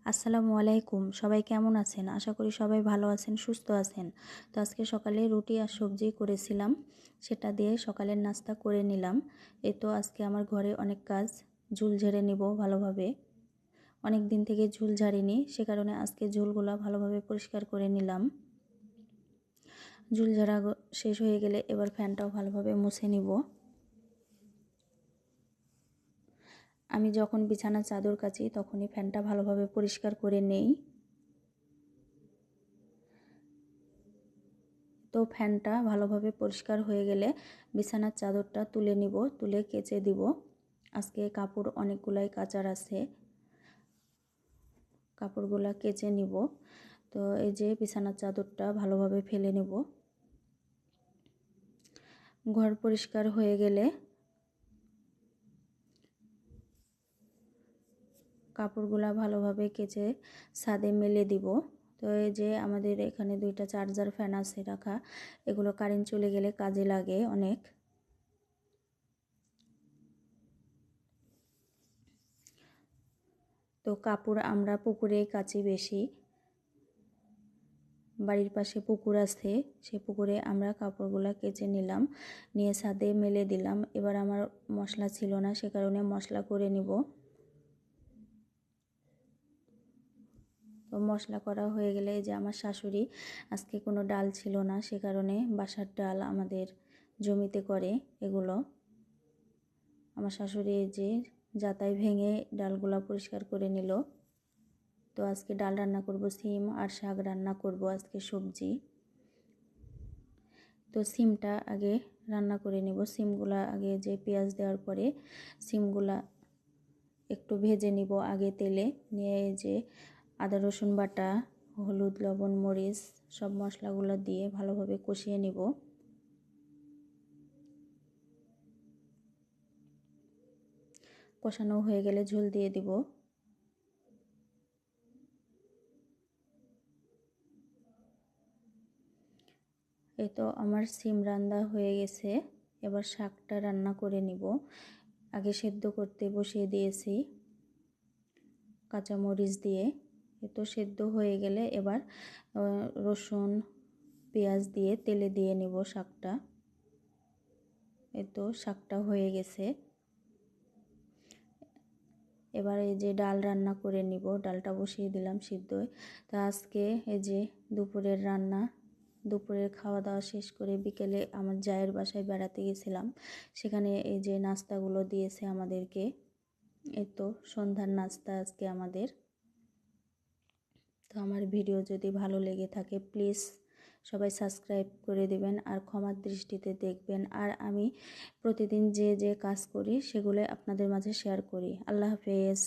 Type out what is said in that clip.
আসসালামু আলাইকুম। সবাই কেমন আছেন? আশা করি সবাই ভালো আছেন, সুস্থ আছেন। তো আজকে সকালে রুটি আর সবজি করেছিলাম, সেটা দিয়ে সকালের নাস্তা করে নিলাম। এই তো আজকে আমার ঘরে অনেক কাজ, ঝুল ঝেড়ে নিব ভালোভাবে। অনেক দিন থেকে ঝুল ঝাড়িনি, সে কারণে আজকে ঝুলগুলো ভালোভাবে পরিষ্কার করে নিলাম। ঝুল ঝাড়া শেষ হয়ে গেলে এবার ফ্যানটাও ভালোভাবে মুছে নিব। আমি যখন বিছানার চাদর কাচি তখনই ফ্যানটা ভালোভাবে পরিষ্কার করে নেই। তো ফ্যানটা ভালোভাবে পরিষ্কার হয়ে গেলে বিছানার চাদরটা তুলে নিব, তুলে কেচে দিব। আজকে কাপড় অনেকগুলাই কাচার আছে, কাপড়গুলা কেচে নিব। তো এই যে বিছানার চাদরটা ভালোভাবে ফেলে নেব। ঘর পরিষ্কার হয়ে গেলে কাপড়গুলা ভালোভাবে কেচে ছাদে মেলে দিব। তো এই যে আমাদের এখানে দুইটা চার্জার ফ্যান আছে রাখা, এগুলো কারেন্ট চলে গেলে কাজে লাগে অনেক। তো কাপড় আমরা পুকুরেই কাচি বেশি। বাড়ির পাশে পুকুর আছে, সেই পুকুরে আমরা কাপড়গুলো কেচে নিলাম, নিয়ে ছাদে মেলে দিলাম। এবার আমার মশলা ছিল না, সে কারণে মশলা করে নিব। তো মশলা করা হয়ে গেলে যে আমার শাশুড়ি আজকে কোনো ডাল ছিল না, সে কারণে বাসার ডাল আমাদের জমিতে করে এগুলো। আমার শাশুড়ি যে জাতায় ভেঙে ডালগুলো পরিষ্কার করে নিল। তো আজকে ডাল রান্না করব, সিম আর শাক রান্না করব, আজকে সবজি। তো সিমটা আগে রান্না করে নেব। সিমগুলা আগে যে পেঁয়াজ দেওয়ার পরে সিমগুলা একটু ভেজে নিব আগে তেলে, নিয়ে যে আদা রসুন বাটা, হলুদ লবণ মরিচ সব মশলাগুলো দিয়ে ভালোভাবে কষিয়ে নিব। কষানো হয়ে গেলে ঝোল দিয়ে দিব। এই তো আমার সিম রান্না হয়ে গেছে, এবার শাকটা রান্না করে নিব। আগে সেদ্ধ করতে বসিয়ে দিয়েছি কাঁচামরিচ দিয়ে। এ তো সেদ্ধ হয়ে গেলে এবার রসুন পেঁয়াজ দিয়ে তেলে দিয়ে নেব শাকটা। এই তো শাকটা হয়ে গেছে। এবার এই যে ডাল রান্না করে নিব, ডালটা বসিয়ে দিলাম সিদ্ধ। তা আজকে এই যে দুপুরের রান্না, দুপুরের খাওয়া দাওয়া শেষ করে বিকেলে আমার জায়ের বাসায় বেড়াতে গেছিলাম। সেখানে এই যে নাস্তাগুলো দিয়েছে আমাদেরকে। এই তো সন্ধ্যার নাস্তা আজকে আমাদের। তো আমার ভিডিও যদি ভালো লেগে থাকে প্লিজ সবাই সাবস্ক্রাইব করে দিবেন আর ক্ষমার দৃষ্টিতে দেখবেন। আর আমি প্রতিদিন যে কাজ করি সেগুলো আপনাদের মাঝে শেয়ার করি। আল্লাহ হাফেজ।